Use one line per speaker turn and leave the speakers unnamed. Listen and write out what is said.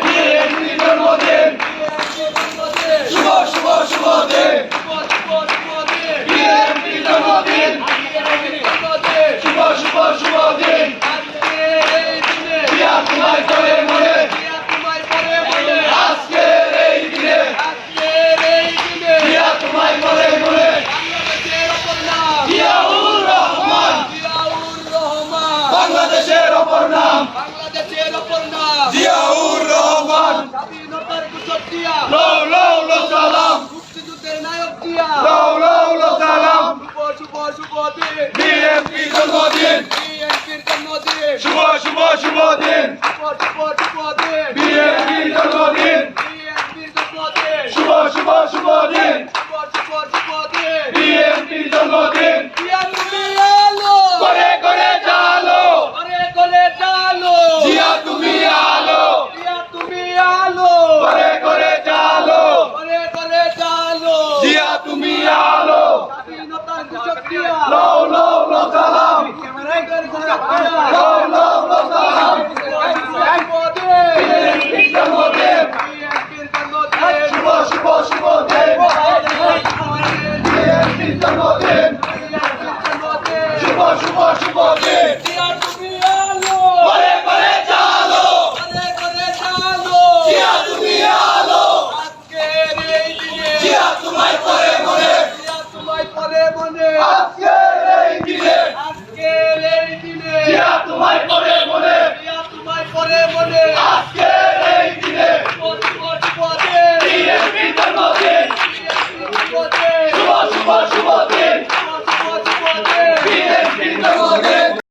BNP জন্মদিন শুভ শুভ শুভ দিন BNP জন্মদিন শুভ শুভ শুভ দিন জিয়া তোমায় করে মনে আজকের এই দিনে জিয়া তোমায় করে মনে জিয়াউর রহমান বাংলাদেশের অপর নাম জিয়াউর রহমান লও লও লও সালাম
মুক্তিযুদ্ধের নায়ক জিয়া
লও লও লও সালাম
শুভ শুভ দিন
বিএনপি জন্মদিন
বিএনপির জন্মদিন
শুভ শুভ শুভ দিন
শুভ